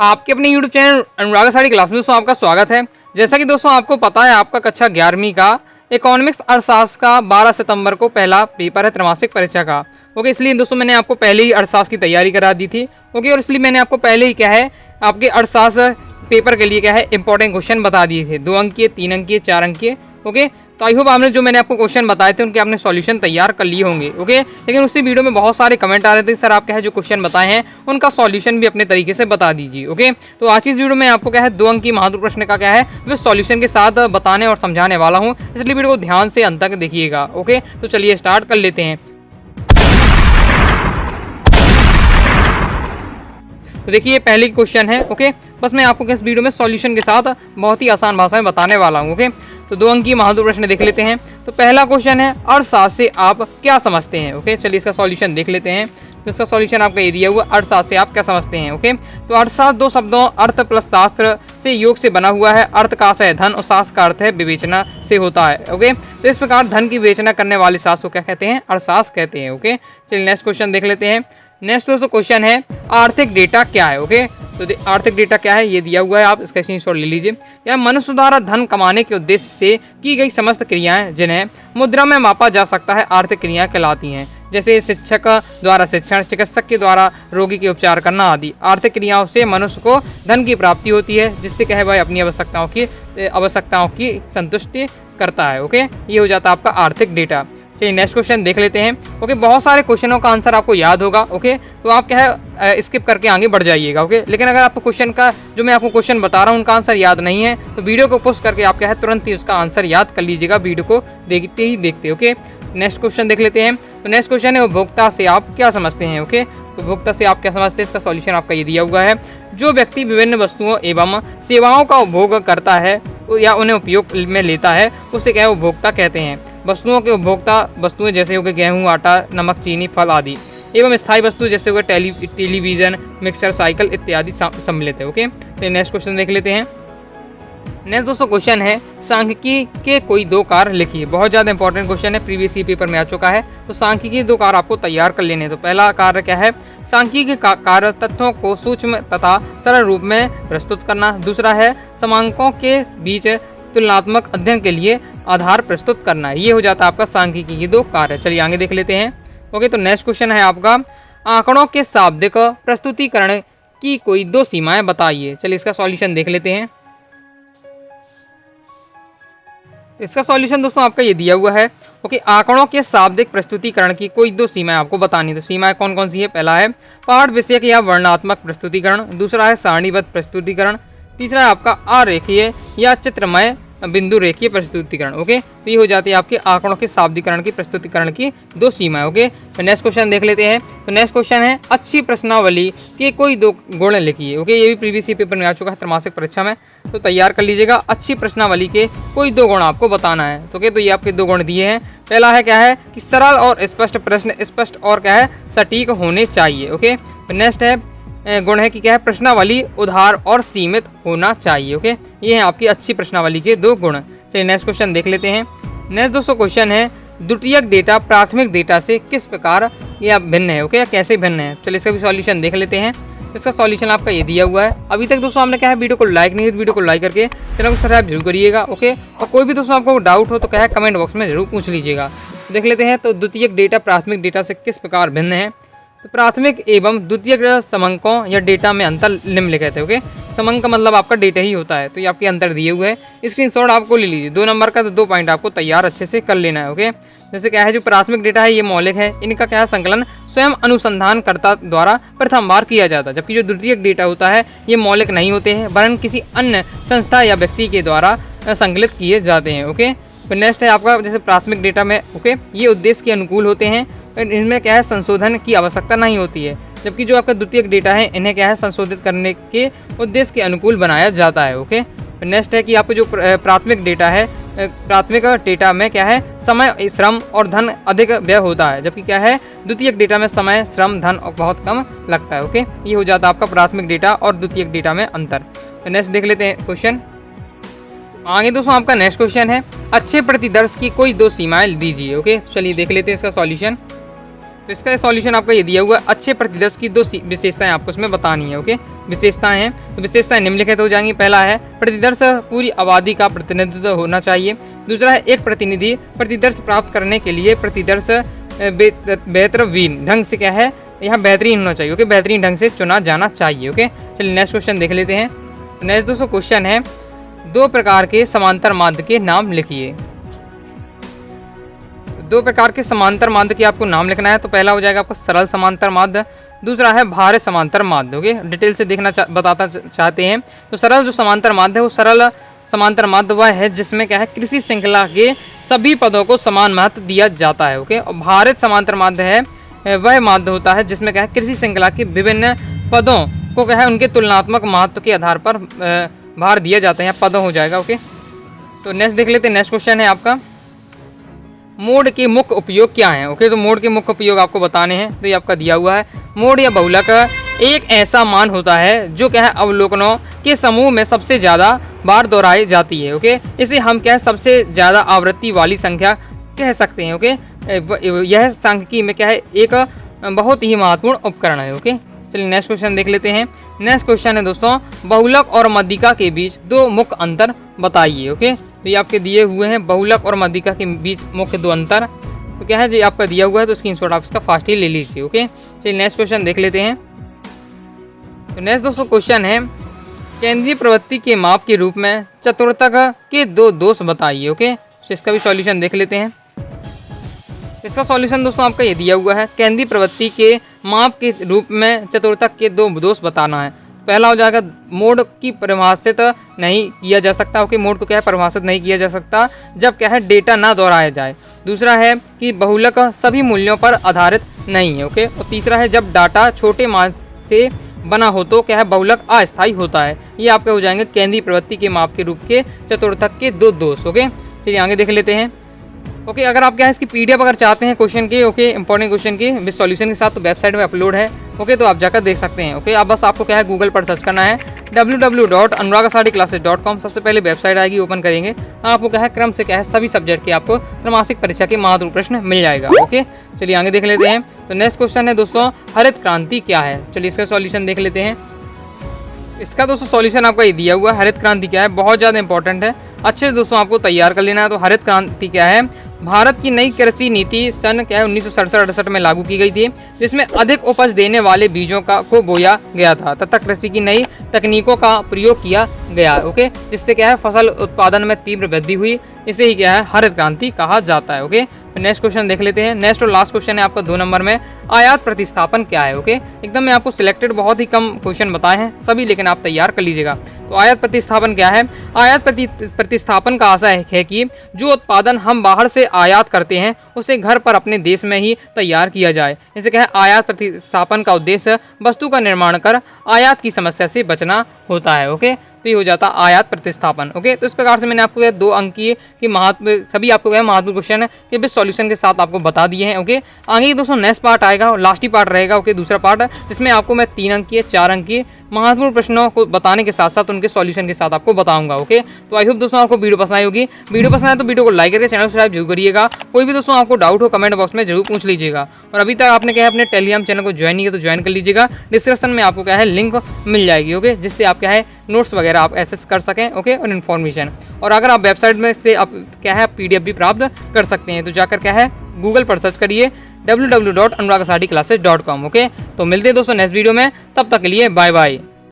आपके अपने YouTube channel अनुराग sari class में दोस्तों आपका स्वागत है। जैसा कि दोस्तों आपको पता है आपका कक्षा 11वीं का इकोनॉमिक्स अर्थशास्त्र का 12 सितंबर को पहला पेपर है त्रैमासिक परीक्षा का। ओके, इसलिए दोस्तों मैंने आपको पहले ही अर्थशास्त्र की तैयारी करा दी थी। ओके, और इसलिए मैंने आपको पहले ही क्या है आपके अर्थशास्त्र पेपर के लिए क्या है इंपॉर्टेंट क्वेश्चन बता दिए थे, 2 अंक के, 3 अंक के, 4 अंक के। ओके, तो आई होप आपने जो मैंने आपको क्वेश्चन बताए थे उनके आपने सॉल्यूशन तैयार कर लिए होंगे। ओके, लेकिन उसी वीडियो में बहुत सारे कमेंट आ रहे थे सर आप क्या है जो क्वेश्चन बताए हैं उनका सॉल्यूशन भी अपने तरीके से बता दीजिए। ओके, तो आज इस वीडियो में आपको क्या है 2 अंक की महत्वपूर्ण प्रश्न का क्या है वो सॉल्यूशन के साथ बताने और समझाने वाला हूँ, इसलिए वीडियो को ध्यान से अंत तक देखिएगा। ओके, तो चलिए स्टार्ट कर लेते हैं। तो देखिए पहले क्वेश्चन है। ओके, बस मैं आपको इस वीडियो में सॉल्यूशन के साथ बहुत ही आसान भाषा में बताने वाला हूँ। ओके, तो 2 अंक की महत्वपूर्ण प्रश्न देख लेते हैं। तो पहला क्वेश्चन है अर्थशास्त्र से आप क्या समझते हैं। ओके, चलिए इसका सॉल्यूशन देख लेते हैं। तो इसका सॉल्यूशन आपका ये दिया हुआ अर्थशास्त्र से आप क्या समझते हैं। ओके, तो अर्थशास्त्र 2 शब्दों अर्थ प्लस शास्त्र से योग से बना हुआ है। अर्थ का अर्थ है धन और शास्त्र का अर्थ है विवेचना से होता है। ओके, तो इस प्रकार धन की विवेचना करने वाले शास्त्र को क्या कहते हैं, अर्थशास्त्र कहते हैं। ओके, चलिए नेक्स्ट क्वेश्चन देख लेते हैं। नेक्स्ट दोस्तों क्वेश्चन है आर्थिक डेटा क्या है। ओके, तो आर्थिक डेटा क्या है ये दिया हुआ है, आप इसका स्क्रीनशॉट ले लीजिए। यह मनुष्य द्वारा धन कमाने के उद्देश्य से की गई समस्त क्रियाएं जिन्हें मुद्रा में मापा जा सकता है आर्थिक क्रियाएं कहलाती हैं, जैसे शिक्षक द्वारा शिक्षण, चिकित्सक के द्वारा रोगी के उपचार करना आदि। आर्थिक क्रियाओं से मनुष्य को धन की प्राप्ति होती है जिससे क्या है भाई अपनी आवश्यकताओं की संतुष्टि करता है। ओके, ये हो जाता है आपका आर्थिक डेटा। चलिए नेक्स्ट क्वेश्चन देख लेते हैं। ओके, बहुत सारे क्वेश्चनों का आंसर आपको याद होगा। ओके, तो आप क्या है स्किप करके आगे बढ़ जाइएगा। ओके, लेकिन अगर आपको क्वेश्चन का जो मैं आपको क्वेश्चन बता रहा हूँ उनका आंसर याद नहीं है तो वीडियो को पोस्ट करके आप क्या है तुरंत ही उसका आंसर याद कर लीजिएगा वीडियो को देखते ही देखते। ओके, नेक्स्ट क्वेश्चन देख लेते हैं। तो नेक्स्ट क्वेश्चन है उपभोक्ता से आप क्या समझते हैं। ओके, तो उपभोक्ता से आप क्या समझते हैं, इसका सॉल्यूशन आपका ये दिया हुआ है। जो व्यक्ति विभिन्न वस्तुओं एवं सेवाओं का उपभोग करता है या उन्हें उपयोग में लेता है उसे क्या है उपभोक्ता कहते हैं। वस्तुओं के उपभोक्ता वस्तुएं जैसे हो गए गेहूँ, आटा, नमक, चीनी, फल आदि एवं स्थायी वस्तु जैसे हो गए टेलीविजन, मिक्सर, साइकिल इत्यादि सम्मिलित है। ओके, तो नेक्स्ट क्वेश्चन देख लेते हैं। नेक्स्ट दोस्तों क्वेश्चन है सांख्यिकी के कोई 2 कार्य लिखिए। बहुत ज़्यादा इंपॉर्टेंट क्वेश्चन है, प्रीवियस ईयर पेपर में आ चुका है। तो सांख्यिकी के 2 कार्य आपको तैयार कर लेने हैं। तो पहला कार्य क्या है, सांख्यिकी का कार्य तथ्यों को सूक्ष्म तथा सरल रूप में प्रस्तुत करना। दूसरा है समांकों के बीच तुलनात्मक अध्ययन के लिए आधार प्रस्तुत करना। ये हो जाता है आपका सांख्यिकी के 2 कार्य। चलिए आगे देख लेते हैं। ओके, तो नेक्स्ट क्वेश्चन है आपका आंकड़ों के शाब्दिक प्रस्तुतिकरण की कोई 2 सीमाएं बताइए। चलिए इसका सॉल्यूशन देख लेते हैं। इसका सॉल्यूशन दोस्तों आपका ये दिया हुआ है। ओके, आंकड़ों के शाब्दिक प्रस्तुतिकरण की कोई 2 सीमाएं आपको बतानी। तो सीमाएं कौन कौन सी है, पहला है पाठ विषयक या वर्णनात्मक प्रस्तुतिकरण, दूसरा है सारणीबद्ध प्रस्तुतिकरण, तीसरा है आपका आरेखीय या चित्रमय बिंदु रेखीय प्रस्तुतिकरण। ओके, तो ये हो जाती है आपके आंकड़ों के शाब्दिकरण की प्रस्तुतिकरण की 2 सीमाएं। ओके, तो नेक्स्ट क्वेश्चन देख लेते हैं। तो नेक्स्ट क्वेश्चन है अच्छी प्रश्नावली के कोई 2 गुण लिखिए। ओके, ये भी प्रीवियस पेपर में आ चुका है त्रैमासिक परीक्षा में, तो तैयार कर लीजिएगा। अच्छी प्रश्नावली के कोई 2 गुण आपको बताना है। तो तो ये आपके 2 गुण दिए हैं। पहला है क्या है कि सरल और स्पष्ट प्रश्न स्पष्ट और क्या है सटीक होने चाहिए। ओके, तो नेक्स्ट है गुण है कि क्या है प्रश्नावली उदार और सीमित होना चाहिए। ओके, ये है आपकी अच्छी प्रश्नावली के 2 गुण। चलिए नेक्स्ट क्वेश्चन देख लेते हैं। नेक्स्ट दोस्तों क्वेश्चन है द्वितीयक डेटा प्राथमिक डेटा से किस प्रकार या भिन्न है। ओके, कैसे भिन्न है, चलिए इसका भी सॉल्यूशन देख लेते हैं। इसका सॉल्यूशन आपका ये दिया हुआ है। अभी तक दोस्तों हमने क्या है वीडियो को लाइक नहीं है, वीडियो को लाइक करके चैनल को सब्सक्राइब जरूर करिएगा। ओके, और कोई भी दोस्तों आपको डाउट हो तो क्या है कमेंट बॉक्स में जरूर पूछ लीजिएगा। देख लेते हैं। तो द्वितीयक डेटा प्राथमिक डेटा से किस प्रकार भिन्न है। तो प्राथमिक एवं द्वितीयक समंकों या डेटा में अंतर निम्नलिखित है। ओके, समंक का मतलब आपका डेटा ही होता है, तो ये आपके अंतर दिए हुए हैं। स्क्रीनशॉट आपको ले लीजिए 2 नंबर का, तो 2 पॉइंट आपको तैयार अच्छे से कर लेना है। ओके, जैसे क्या है जो प्राथमिक डेटा है ये मौलिक है, इनका क्या है संकलन स्वयं अनुसंधानकर्ता द्वारा प्रथम बार किया जाता है, जबकि जो द्वितीयक डेटा होता है ये मौलिक नहीं होते हैं वरन किसी अन्य संस्था या व्यक्ति के द्वारा संकलित किए जाते हैं। ओके, फिर नेक्स्ट है आपका जैसे प्राथमिक डेटा में ओके ये उद्देश्य के अनुकूल होते हैं, इनमें क्या है संशोधन की आवश्यकता नहीं होती है, जबकि जो आपका द्वितीयक डेटा है इन्हें क्या है संशोधित करने के उद्देश्य के अनुकूल बनाया जाता है। ओके, नेक्स्ट है कि आपको जो प्राथमिक डेटा है प्राथमिक डेटा में क्या है समय, श्रम और धन अधिक व्यय होता है, जबकि क्या है द्वितीयक डेटा में समय, श्रम, धन बहुत कम लगता है। ओके, ये हो जाता है आपका प्राथमिक डेटा और द्वितीयक डेटा में अंतर। तो नेक्स्ट देख लेते हैं क्वेश्चन। आगे दोस्तों आपका नेक्स्ट क्वेश्चन है अच्छे प्रतिदर्श की कोई 2 सीमाएं दीजिए। ओके, चलिए देख लेते हैं इसका सॉल्यूशन। तो तो इसका सॉल्यूशन आपका ये दिया हुआ है, अच्छे प्रतिदर्श की दो विशेषताएं आपको इसमें बतानी है। ओके, विशेषताएं हैं तो विशेषताएं निम्नलिखित हो जाएंगी। पहला है प्रतिदर्श पूरी आबादी का प्रतिनिधित्व होना चाहिए। दूसरा है एक प्रतिनिधि प्रतिदर्श प्राप्त करने के लिए प्रतिदर्श बेहतरीन ढंग से क्या है, यहाँ बेहतरीन होना चाहिए। ओके, बेहतरीन ढंग से चुना जाना चाहिए। ओके, चलिए नेक्स्ट क्वेश्चन देख लेते हैं। नेक्स्ट दोस्तों क्वेश्चन है, दो प्रकार के समांतर माध्य के नाम लिखिए। दो प्रकार के समांतर माध्य के आपको नाम लिखना है। तो पहला हो जाएगा आपका सरल समांतर माध्य, दूसरा है भारित समांतर माध्य। ओके, डिटेल से देखना बताता चाहते हैं तो सरल जो समांतर माध्य है वो सरल समांतर माध्य वह है जिसमें क्या है कृषि श्रृंखला के सभी पदों को समान महत्व दिया जाता है। ओके, और भारित समांतर माध्य है वह माध्य होता है जिसमें क्या है कृषि श्रृंखला के विभिन्न पदों को क्या है उनके तुलनात्मक महत्व के आधार पर भार दिया जाता है, यहाँ पदों हो जाएगा। ओके, तो नेक्स्ट देख लेते हैं। नेक्स्ट क्वेश्चन है आपका, मोड के मुख्य उपयोग क्या हैं। ओके, तो मोड के मुख्य उपयोग आपको बताने हैं। तो ये आपका दिया हुआ है, मोड या बहुलक एक ऐसा मान होता है जो क्या है अवलोकनों के समूह में सबसे ज़्यादा बार दोहराई जाती है। ओके, इसे हम क्या है सबसे ज़्यादा आवृत्ति वाली संख्या कह सकते हैं। ओके, यह सांख्यिकी में क्या है एक बहुत ही महत्वपूर्ण उपकरण है। ओके, चलिए नेक्स्ट क्वेश्चन देख लेते हैं। नेक्स्ट क्वेश्चन है दोस्तों, बहुलक और मध्यिका के बीच दो मुख्य अंतर बताइए। ओके, तो ये आपके दिए हुए हैं बहुलक और मध्यिका के बीच मुख्य दो अंतर। तो क्या है जो आपका दिया हुआ है तो स्क्रीनशॉट आप इसका फास्ट ही ले लीजिए। ओके, चलिए नेक्स्ट क्वेश्चन देख लेते हैं। तो नेक्स्ट दोस्तों क्वेश्चन है, केंद्रीय प्रवृत्ति के माप के रूप में चतुर्थक के दो दोष बताइए। ओके, तो इसका भी सॉल्यूशन देख लेते हैं। इसका सॉल्यूशन दोस्तों आपका ये दिया हुआ है, केंद्रीय प्रवृत्ति के माप के रूप में चतुर्थक के दो दोष बताना है। पहला हो जाएगा मोड की परिभाषित नहीं किया जा सकता। ओके, मोड को क्या है परिभाषित नहीं किया जा सकता जब क्या है डेटा ना दोहराया जाए। दूसरा है कि बहुलक सभी मूल्यों पर आधारित नहीं है। ओके, और तीसरा है जब डाटा छोटे मान से बना हो तो क्या है बहुलक अस्थायी होता है। ये आपके हो जाएंगे केंद्रीय प्रवृत्ति के माप के रूप के चतुर्थक के दो दोष। ओके, चलिए आगे देख लेते हैं। ओके, अगर आप क्या है इसकी पीडीएफ अगर चाहते हैं क्वेश्चन के, ओके इंपॉर्टेंट क्वेश्चन के विद सॉल्यूशन के साथ, तो वेबसाइट में अपलोड है। ओके, तो आप जाकर देख सकते हैं। ओके, अब बस आपको क्या है गूगल पर सर्च करना है www.anuragaclasses.com। सबसे पहले वेबसाइट आएगी, ओपन करेंगे, आपको क्या है क्रम से क्या है सभी सब्जेक्ट के आपको त्रैमासिक परीक्षा के महत्वपूर्ण प्रश्न मिल जाएगा। ओके, चलिए आगे देख लेते हैं। तो नेक्स्ट क्वेश्चन है दोस्तों, हरित क्रांति क्या है। चलिए इसका सॉल्यूशन देख लेते हैं। इसका दोस्तों सॉल्यूशन आपका ये दिया हुआ है, हरित क्रांति क्या है, बहुत ज़्यादा इंपॉर्टेंट है, अच्छे से दोस्तों आपको तैयार कर लेना है। तो हरित क्रांति क्या है, भारत की नई कृषि नीति सन क्या है 1967-68 में लागू की गई थी, जिसमें अधिक उपज देने वाले बीजों को बोया गया था तथा कृषि की नई तकनीकों का प्रयोग किया गया। ओके, जिससे क्या है फसल उत्पादन में तीव्र वृद्धि हुई, इसे ही क्या है हरित क्रांति कहा जाता है। ओके, नेक्स्ट क्वेश्चन देख लेते हैं। नेक्स्ट और लास्ट क्वेश्चन है आपका 2 नंबर में, आयात प्रतिस्थापन क्या है। ओके, एकदम मैं आपको सिलेक्टेड बहुत ही कम क्वेश्चन बताए हैं सभी, लेकिन आप तैयार कर लीजिएगा। तो आयात प्रतिस्थापन क्या है, आयात प्रतिस्थापन का आशय है कि जो उत्पादन हम बाहर से आयात करते हैं उसे घर पर अपने देश में ही तैयार किया जाए। इसे क्या है आयात प्रतिस्थापन का उद्देश्य वस्तु का निर्माण कर आयात की समस्या से बचना होता है। ओके, तो ये हो जाता है आयात प्रतिस्थापन। ओके, तो इस प्रकार से मैंने आपको 2 अंकीय की महत्व सभी आपको महत्वपूर्ण क्वेश्चन के भी सॉल्यूशन के साथ आपको बता दिए हैं। ओके, आगे दोस्तों नेक्स्ट पार्ट आएगा और लास्ट ही पार्ट रहेगा। ओके, दूसरा पार्ट जिसमें आपको मैं 3 अंकीय 4 अंकीय महत्वपूर्ण प्रश्नों को बताने के साथ साथ उनके सॉल्यूशन के साथ आपको बताऊंगा। ओके, तो आई होप दोस्तों आपको वीडियो पसंद आई होगी। वीडियो पसंद आए तो वीडियो को लाइक करके चैनल सब्सक्राइब जरूर करिएगा। कोई भी दोस्तों आपको डाउट हो कमेंट बॉक्स में जरूर पूछ लीजिएगा। और अभी तक आपने क्या है अपने टेलीग्राम चैनल को ज्वाइन नहीं किया तो ज्वाइन कर लीजिएगा, डिस्क्रिप्शन में आपको क्या है लिंक मिल जाएगी। ओके, जिससे आप क्या है नोट्स वगैरह आप एक्सेस कर सकें। ओके, और इन्फॉर्मेशन, और अगर आप वेबसाइट में से आप क्या है पीडीएफ भी प्राप्त कर सकते हैं। तो जाकर क्या है गूगल पर सर्च करिए www.anuragaclasses.com। ओके, तो मिलते हैं दोस्तों नेक्स्ट वीडियो में, तब तक के लिए बाय बाय।